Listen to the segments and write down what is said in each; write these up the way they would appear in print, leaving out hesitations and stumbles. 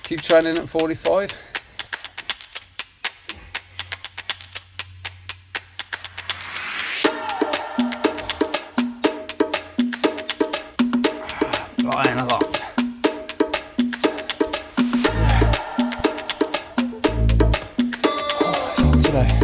Keep training at 45. Flying a lot. Today.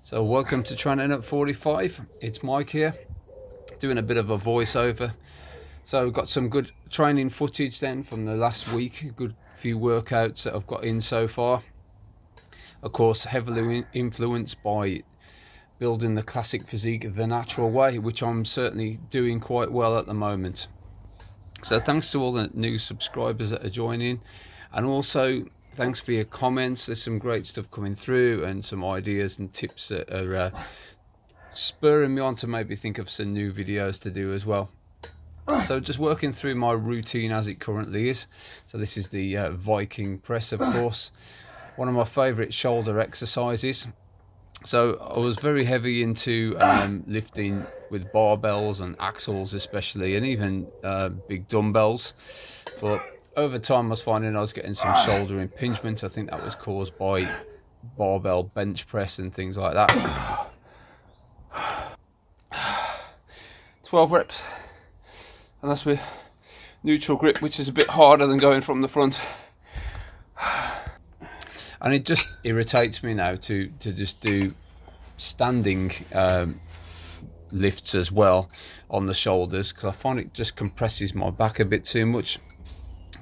So welcome to Training at 45. It's Mike here, doing a bit of a voiceover. So I've got some good training footage then from the last week, a good few workouts that I've got in so far. Of course, heavily influenced by building the classic physique the natural way, which I'm certainly doing quite well at the moment. So thanks to all the new subscribers that are joining, and also thanks for your comments. There's some great stuff coming through and some ideas and tips that are spurring me on to maybe think of some new videos to do as well. So just working through my routine as it currently is. So this is the Viking press, of course, one of my favorite shoulder exercises. So I was very heavy into lifting with barbells and axles especially, and even big dumbbells, but over time I was finding I was getting some shoulder impingement. I think that was caused by barbell bench press and things like that. 12 reps, and that's with neutral grip, which is a bit harder than going from the front. And it just irritates me now to just do standing lifts as well on the shoulders, because I find it just compresses my back a bit too much.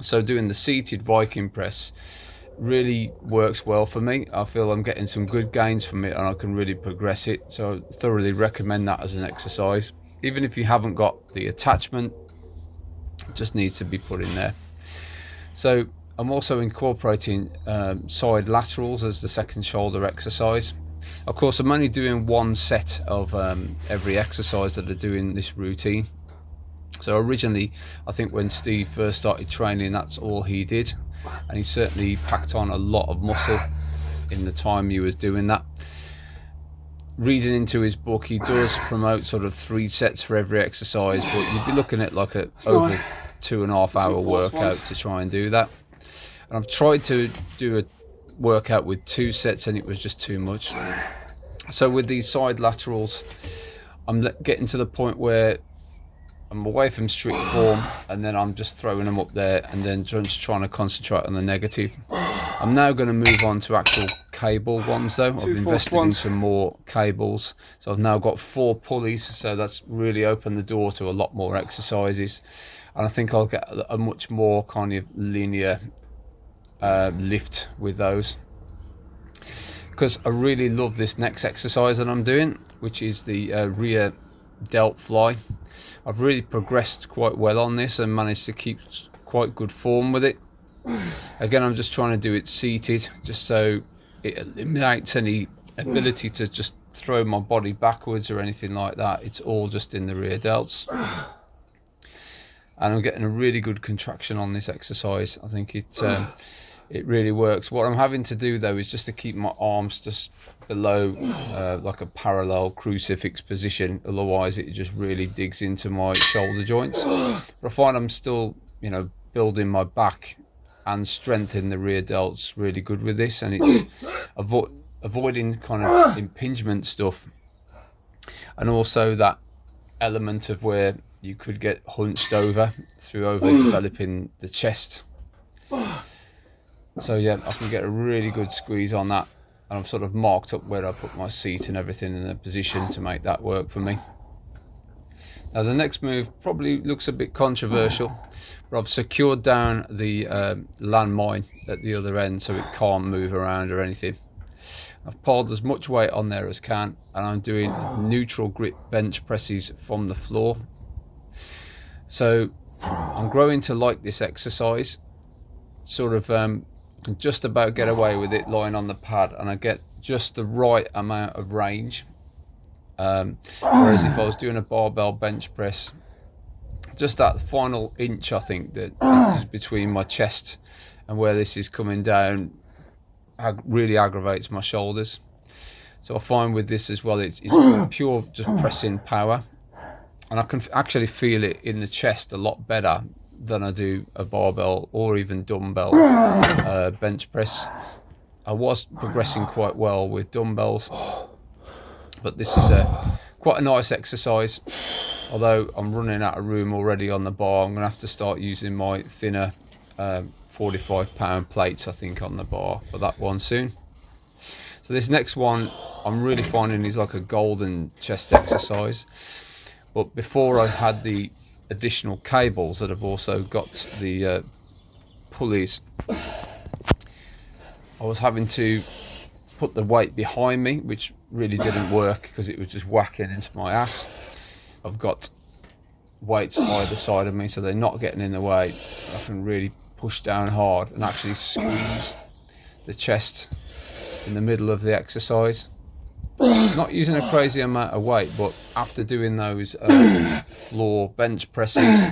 So doing the seated Viking press really works well for me. I feel I'm getting some good gains from it and I can really progress it. So I thoroughly recommend that as an exercise. Even if you haven't got the attachment, it just needs to be put in there. So I'm also incorporating side laterals as the second shoulder exercise. Of course, I'm only doing one set of every exercise that I do in this routine. So originally, I think when Steve first started training, that's all he did. And he certainly packed on a lot of muscle in the time he was doing that. Reading into his book, he does promote sort of 3 sets for every exercise, but you'd be looking at like a over 2.5 hour workout to try and do that. And I've tried to do a workout with 2 sets and it was just too much. So with these side laterals, I'm getting to the point where I'm away from strict form, and then I'm just throwing them up there and then just trying to concentrate on the negative. I'm now going to move on to actual cable ones though. I've invested in some more cables. So I've now got 4 pulleys, so that's really opened the door to a lot more exercises. And I think I'll get a much more kind of linear lift with those. Because I really love this next exercise that I'm doing, which is the rear delt fly. I've really progressed quite well on this and managed to keep quite good form with it. Again, I'm just trying to do it seated, just so it eliminates any ability to just throw my body backwards or anything like that. It's all just in the rear delts. And I'm getting a really good contraction on this exercise. I think it really works. What I'm having to do though is just to keep my arms just below like a parallel crucifix position, otherwise it just really digs into my shoulder joints. But I find I'm still, you know, building my back and strength in the rear delts really good with this, and it's avoiding kind of impingement stuff, and also that element of where you could get hunched over through overdeveloping the chest. So yeah, I can get a really good squeeze on that, and I've sort of marked up where I put my seat and everything in a position to make that work for me. Now the next move probably looks a bit controversial, but I've secured down the landmine at the other end so it can't move around or anything. I've piled as much weight on there as can, and I'm doing neutral grip bench presses from the floor. So I'm growing to like this exercise. Sort of can just about get away with it lying on the pad, and I get just the right amount of range. Whereas if I was doing a barbell bench press, just that final inch, I think, that is between my chest and where this is coming down really aggravates my shoulders. So I find with this as well, it's pure just pressing power, and I can actually feel it in the chest a lot better than I do a barbell or even dumbbell bench press. I was progressing quite well with dumbbells, but this is quite a nice exercise. Although I'm running out of room already on the bar, I'm going to have to start using my thinner 45-pound plates, I think, on the bar for that one soon. So this next one I'm really finding is like a golden chest exercise. But before I had the additional cables that have also got the pulleys, I was having to put the weight behind me, which really didn't work because it was just whacking into my ass. I've got weights either side of me, so they're not getting in the way. I can really push down hard and actually squeeze the chest in the middle of the exercise. Not using a crazy amount of weight, but after doing those floor bench presses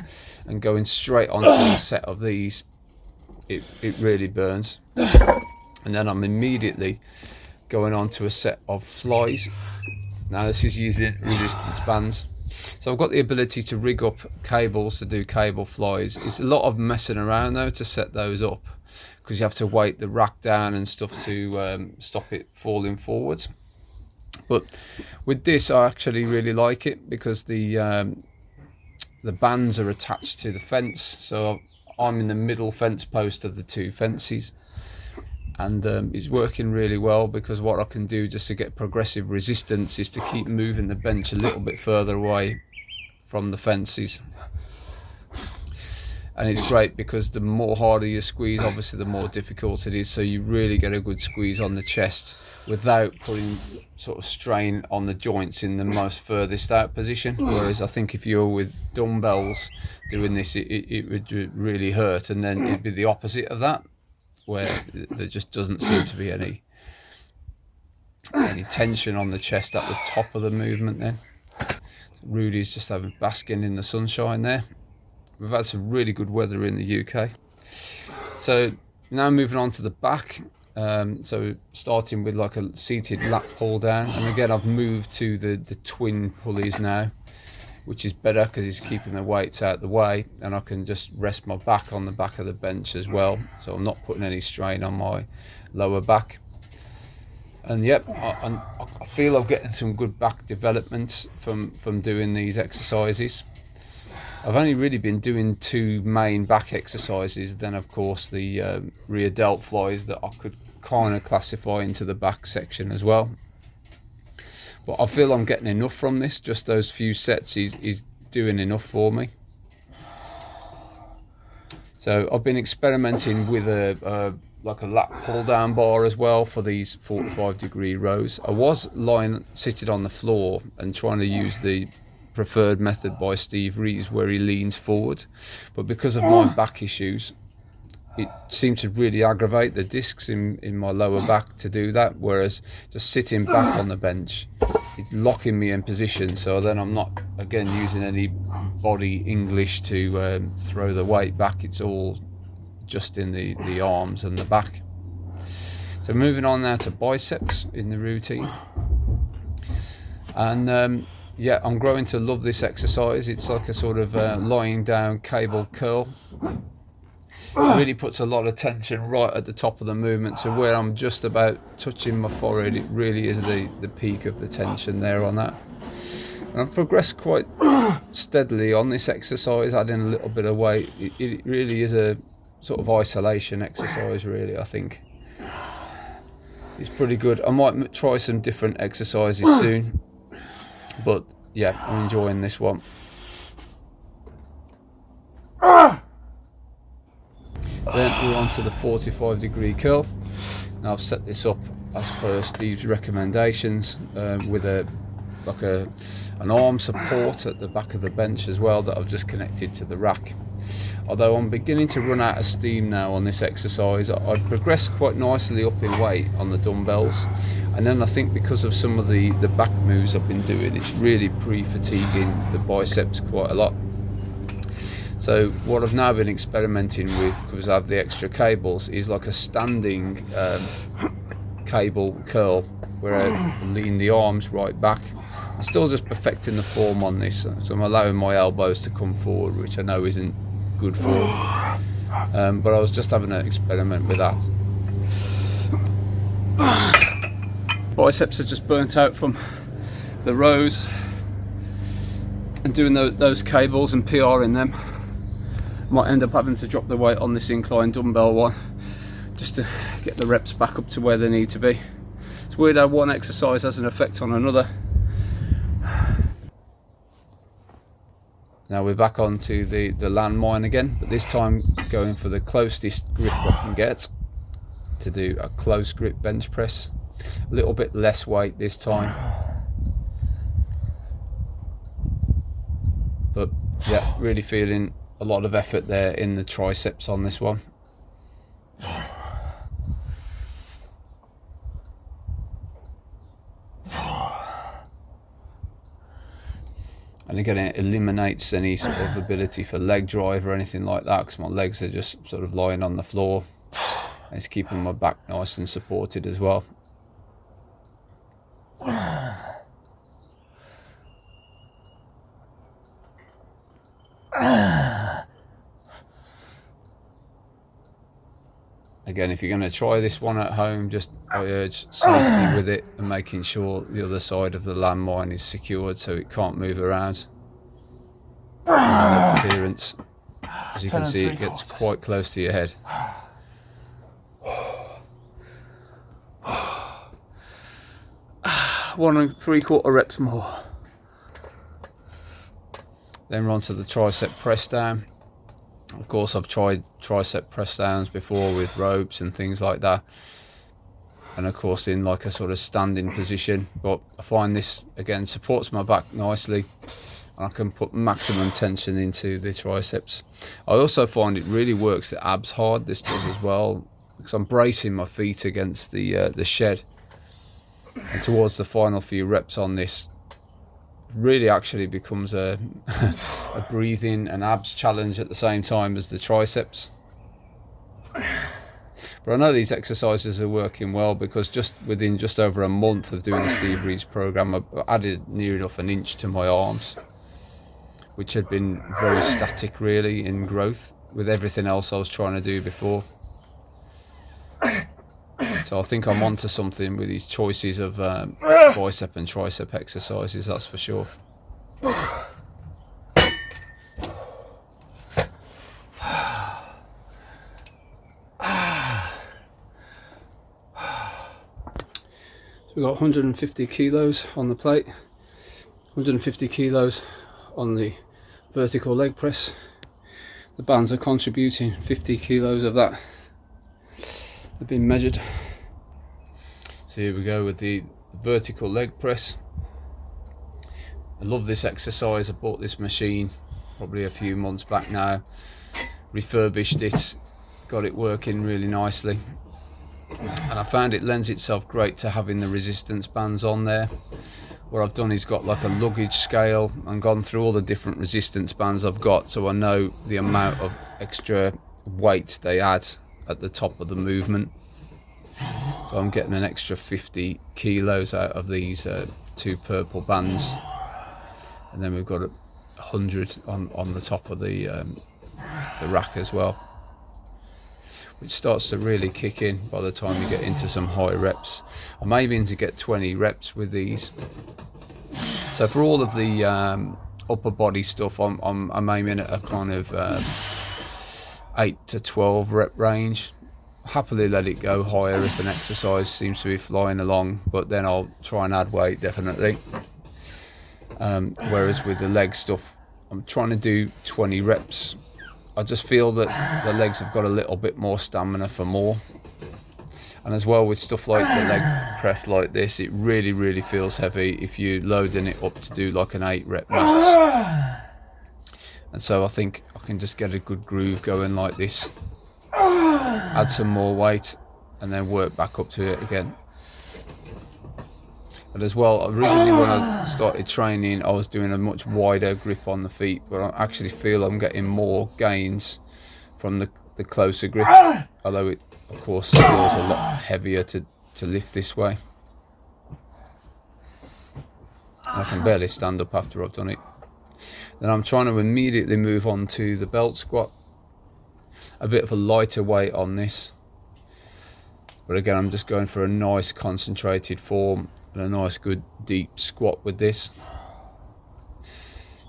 and going straight onto a set of these, it really burns. And then I'm immediately going on to a set of flies. Now this is using resistance bands. So I've got the ability to rig up cables to do cable flies. It's a lot of messing around though to set those up, because you have to weight the rack down and stuff to stop it falling forwards. But with this, I actually really like it because the bands are attached to the fence. So I'm in the middle fence post of the two fences. And it's working really well, because what I can do just to get progressive resistance is to keep moving the bench a little bit further away from the fences. And it's great because the more harder you squeeze, obviously the more difficult it is, so you really get a good squeeze on the chest without putting sort of strain on the joints in the most furthest out position. Whereas I think if you're with dumbbells doing this, it would really hurt, and then it'd be the opposite of that, where there just doesn't seem to be any tension on the chest at the top of the movement then. So Rudy's just having basking in the sunshine there. We've had some really good weather in the UK. So now moving on to the back. So starting with like a seated lat pull down. And again, I've moved to the twin pulleys now, which is better because it's keeping the weights out the way, and I can just rest my back on the back of the bench as well, so I'm not putting any strain on my lower back. And yep, I feel I'm getting some good back development from doing these exercises. I've only really been doing two main back exercises, then of course the rear delt flies that I could kind of classify into the back section as well. But I feel I'm getting enough from this. Just those few sets is doing enough for me. So I've been experimenting with a lat pull down bar as well for these 45-degree rows. I was sitting on the floor and trying to use the preferred method by Steve Reeves, where he leans forward, but because of my back issues, it seemed to really aggravate the discs in my lower back to do that, whereas just sitting back on the bench, it's locking me in position, so then I'm not again using any body English to throw the weight back. It's all just in the arms and the back. So moving on now to biceps in the routine. And yeah, I'm growing to love this exercise. It's like a sort of lying down cable curl. It really puts a lot of tension right at the top of the movement, so where I'm just about touching my forehead, it really is the peak of the tension there on that. And I've progressed quite steadily on this exercise, adding a little bit of weight. It really is a sort of isolation exercise, really, I think. It's pretty good. I might try some different exercises soon, but yeah, I'm enjoying this one. Then we're on to the 45-degree curl. Now I've set this up as per Steve's recommendations with an arm support at the back of the bench as well that I've just connected to the rack. although I'm beginning to run out of steam now on this exercise. I progressed quite nicely up in weight on the dumbbells, and then I think because of some of the back moves I've been doing, it's really pre-fatiguing the biceps quite a lot. So what I've now been experimenting with, because I have the extra cables, is like a standing cable curl where I lean the arms right back. I'm still just perfecting the form on this, so I'm allowing my elbows to come forward, which I know isn't good form, but I was just having an experiment with that. Biceps are just burnt out from the rows and doing those cables and PR in them. Might end up having to drop the weight on this incline dumbbell one just to get the reps back up to where they need to be. It's weird how one exercise has an effect on another. Now we're back onto the landmine again, but this time going for the closest grip I can get to do a close grip bench press. A little bit less weight this time. But yeah, really feeling a lot of effort there in the triceps on this one. And again, it eliminates any sort of ability for leg drive or anything like that, because my legs are just sort of lying on the floor. And it's keeping my back nice and supported as well. Again, if you're going to try this one at home, just I urge safety with it and making sure the other side of the landmine is secured so it can't move around. Appearance, as you can see, it gets quite close to your head. 1 3/4 reps more. Then we're on to the tricep press down. Of course, I've tried tricep press downs before with ropes and things like that, and of course in like a sort of standing position, but I find this again supports my back nicely and I can put maximum tension into the triceps. I also find it really works the abs hard, this does as well, because I'm bracing my feet against the shed, and towards the final few reps on this really actually becomes a breathing and abs challenge at the same time as the triceps. But I know these exercises are working well, because within just over a month of doing the Steve Reeves program, I added near enough an inch to my arms, which had been very static really in growth with everything else I was trying to do before. So I think I'm onto something with these choices of bicep and tricep exercises, that's for sure. So we've got 150 kilos on the plate, 150 kilos on the vertical leg press. The bands are contributing 50 kilos of that. They've been measured. So here we go with the vertical leg press. I love this exercise. I bought this machine probably a few months back now, refurbished it, got it working really nicely, and I found it lends itself great to having the resistance bands on there. What I've done is got like a luggage scale and gone through all the different resistance bands I've got, so I know the amount of extra weight they add at the top of the movement. So I'm getting an extra 50 kilos out of these two purple bands, and then we've got 100 on the top of the rack as well, which starts to really kick in by the time you get into some high reps. I'm aiming to get 20 reps with these. So for all of the upper body stuff, I'm aiming at a kind of 8 to 12 rep range. Happily let it go higher if an exercise seems to be flying along, but then I'll try and add weight definitely. Whereas with the leg stuff, I'm trying to do 20 reps. I just feel that the legs have got a little bit more stamina for more. And as well with stuff like the leg press like this, it really feels heavy if you're loading it up to do like an 8 rep max. And And so I think I can just get a good groove going like this, add some more weight, and then work back up to it again. But as well, originally when I started training, I was doing a much wider grip on the feet, but I actually feel I'm getting more gains from the closer grip, although it of course feels a lot heavier to lift this way. I can barely stand up after I've done it. Then I'm trying to immediately move on to the belt squat. A bit of a lighter weight on this. But again, I'm just going for a nice concentrated form and a nice good deep squat with this.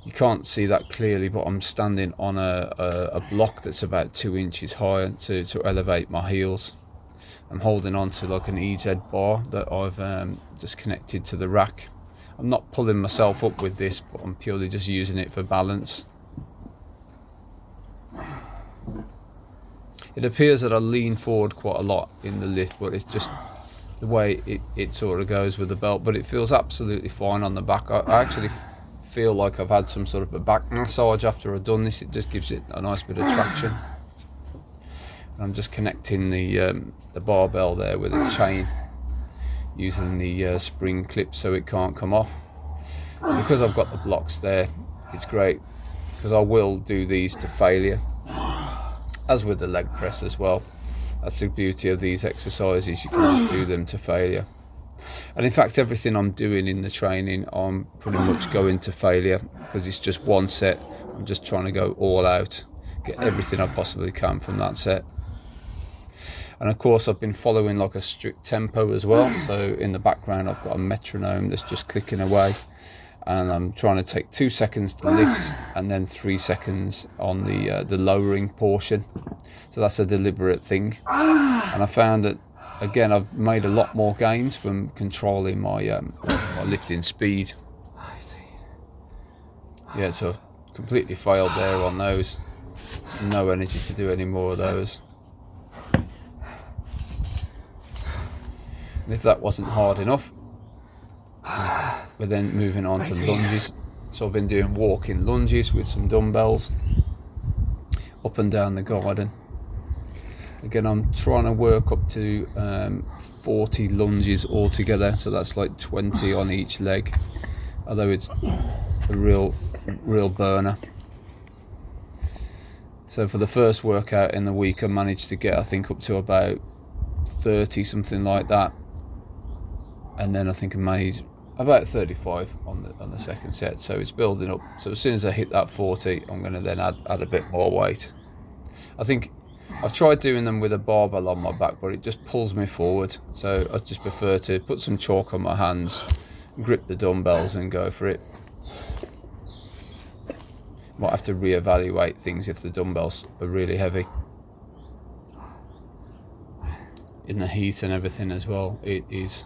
You can't see that clearly, but I'm standing on a block that's about 2 inches higher to elevate my heels. I'm holding on to like an EZ bar that I've just connected to the rack. I'm not pulling myself up with this, but I'm purely just using it for balance. It appears that I lean forward quite a lot in the lift, but it's just the way it sort of goes with the belt. But it feels absolutely fine on the back. I actually feel like I've had some sort of a back massage after I've done this. It just gives it a nice bit of traction. And I'm just connecting the barbell there with a chain, using the spring clip so it can't come off. And because I've got the blocks there, it's great, because I will do these to failure, as with the leg press as well. That's the beauty of these exercises, you can just do them to failure. And in fact, everything I'm doing in the training, I'm pretty much going to failure, because it's just one set. I'm just trying to go all out, get everything I possibly can from that set. And of course, I've been following like a strict tempo as well. So in the background, I've got a metronome that's just clicking away. And I'm trying to take 2 seconds to lift and then 3 seconds on the lowering portion. So that's a deliberate thing. And I found that, again, I've made a lot more gains from controlling my lifting speed. Yeah, so I've completely failed there on those. There's no energy to do any more of those. And if that wasn't hard enough, we're then moving on to lunges. So I've been doing walking lunges with some dumbbells up and down the garden. Again, I'm trying to work up to 40 lunges altogether, so that's like 20 on each leg, although it's a real burner. So for the first workout in the week, I managed to get, I think, up to about 30, something like that. And then I think I made about 35 on the second set, so it's building up. So as soon as I hit that 40, I'm going to then add a bit more weight. I think I've tried doing them with a barbell on my back, but it just pulls me forward, so I just prefer to put some chalk on my hands, grip the dumbbells and go for it. Might have to reevaluate things if the dumbbells are really heavy. In the heat and everything as well, it is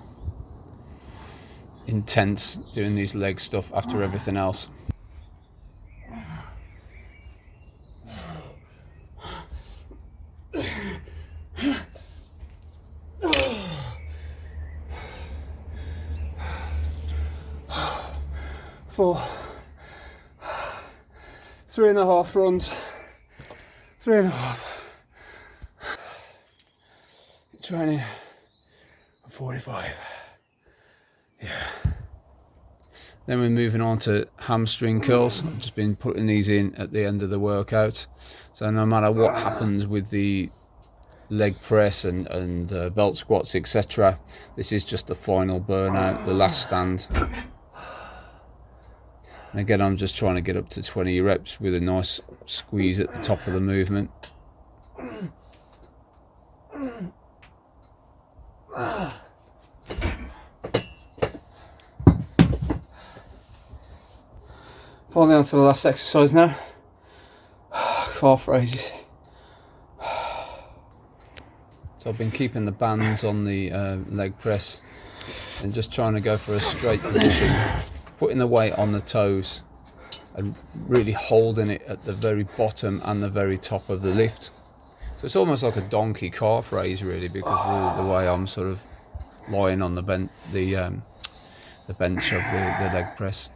intense doing these leg stuff after everything else. For 3.5 runs, 3.5. Training 45. Yeah. Then we're moving on to hamstring curls. I've just been putting these in at the end of the workout. So no matter what happens with the leg press and belt squats, etc., this is just the final burnout, the last stand. And again, I'm just trying to get up to 20 reps with a nice squeeze at the top of the movement. Finally on to the last exercise now. Calf raises. So I've been keeping the bands on the leg press and just trying to go for a straight position, putting the weight on the toes and really holding it at the very bottom and the very top of the lift. So it's almost like a donkey calf raise really, because of the way I'm sort of lying on the bench of the leg press.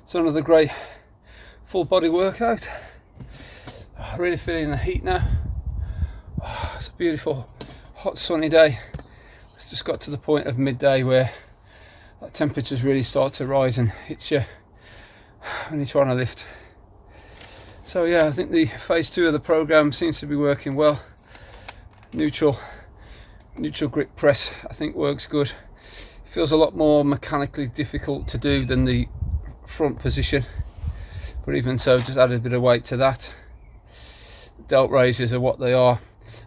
So another great full body workout. Really feeling the heat now. It's a beautiful hot sunny day. It's just got to the point of midday where that temperatures really start to rise and hits you when you're trying to lift. So yeah, I think the phase 2 of the program seems to be working well. Neutral grip press I think works good. It feels a lot more mechanically difficult to do than the front position, but even so, just added a bit of weight to that. Delt raises are what they are.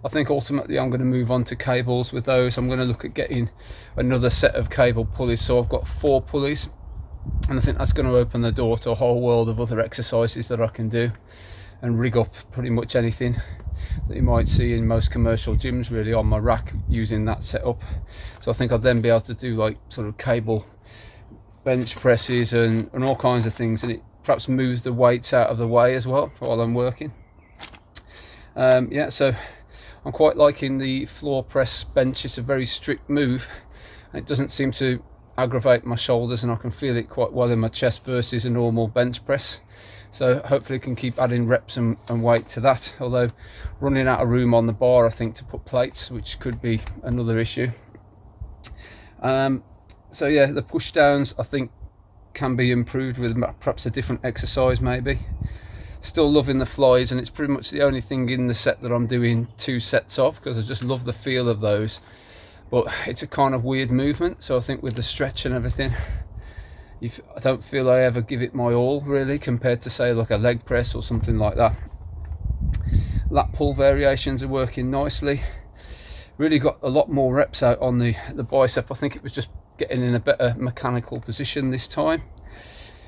I think ultimately I'm going to move on to cables with those. I'm going to look at getting another set of cable pulleys, so I've got 4 pulleys, and I think that's going to open the door to a whole world of other exercises that I can do and rig up pretty much anything that you might see in most commercial gyms really on my rack using that setup. So I think I'll then be able to do like sort of cable bench presses and all kinds of things, and it perhaps moves the weights out of the way as well while I'm working. Yeah, so I'm quite liking the floor press bench. It's a very strict move and it doesn't seem to aggravate my shoulders, and I can feel it quite well in my chest versus a normal bench press. So hopefully I can keep adding reps and weight to that, although running out of room on the bar I think to put plates, which could be another issue. So yeah, the push downs I think can be improved with perhaps a different exercise maybe. Still loving the flies, and it's pretty much the only thing in the set that I'm doing 2 sets of, because I just love the feel of those, but it's a kind of weird movement. So I think with the stretch and everything, I don't feel I ever give it my all really, compared to say like a leg press or something like that. Lat pull variations are working nicely. Really got a lot more reps out on the bicep. I think it was just getting in a better mechanical position this time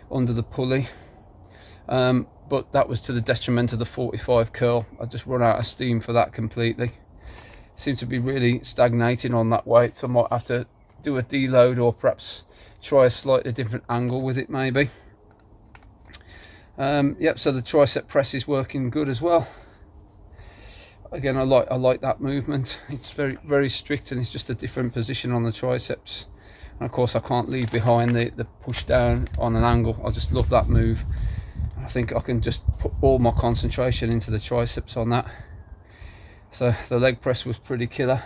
under the pulley, but that was to the detriment of the 45 curl. I just run out of steam for that completely. Seem to be really stagnating on that weight, so I might have to do a deload or perhaps try a slightly different angle with it maybe. Yep, so the tricep press is working good as well. Again, I like that movement. It's very strict, and it's just a different position on the triceps. And of course I can't leave behind the push down on an angle. I just love that move. I think I can just put all my concentration into the triceps on that. So the leg press was pretty killer,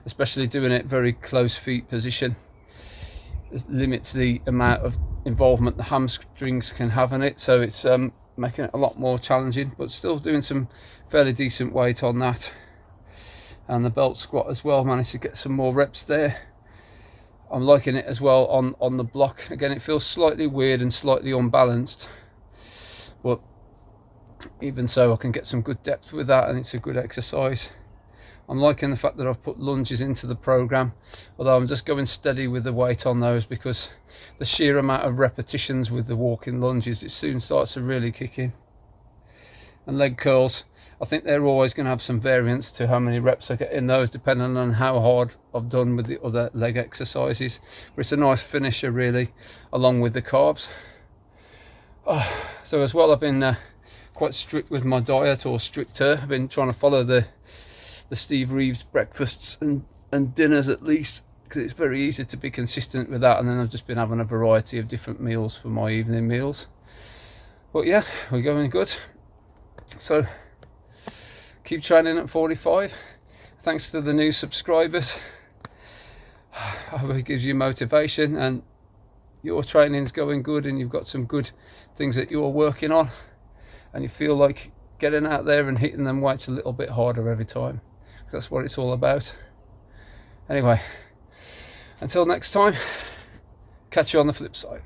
especially doing it very close feet position. It limits the amount of involvement the hamstrings can have in it, so it's making it a lot more challenging, but still doing some fairly decent weight on that. And the belt squat as well, managed to get some more reps there. I'm liking it as well on the block. Again, it feels slightly weird and slightly unbalanced, but even so I can get some good depth with that, and it's a good exercise. I'm liking the fact that I've put lunges into the program, although I'm just going steady with the weight on those, because the sheer amount of repetitions with the walking lunges, it soon starts to really kick in. And leg curls, I think they're always going to have some variance to how many reps I get in those, depending on how hard I've done with the other leg exercises. But it's a nice finisher really, along with the carbs. So as well, I've been quite strict with my diet, or stricter. I've been trying to follow the Steve Reeves breakfasts and dinners at least, because it's very easy to be consistent with that. And then I've just been having a variety of different meals for my evening meals. But yeah, we're going good. So keep training at 45. Thanks to the new subscribers. I hope it gives you motivation and your training's going good, and you've got some good things that you're working on, and you feel like getting out there and hitting them weights a little bit harder every time, because that's what it's all about. Anyway, until next time, catch you on the flip side.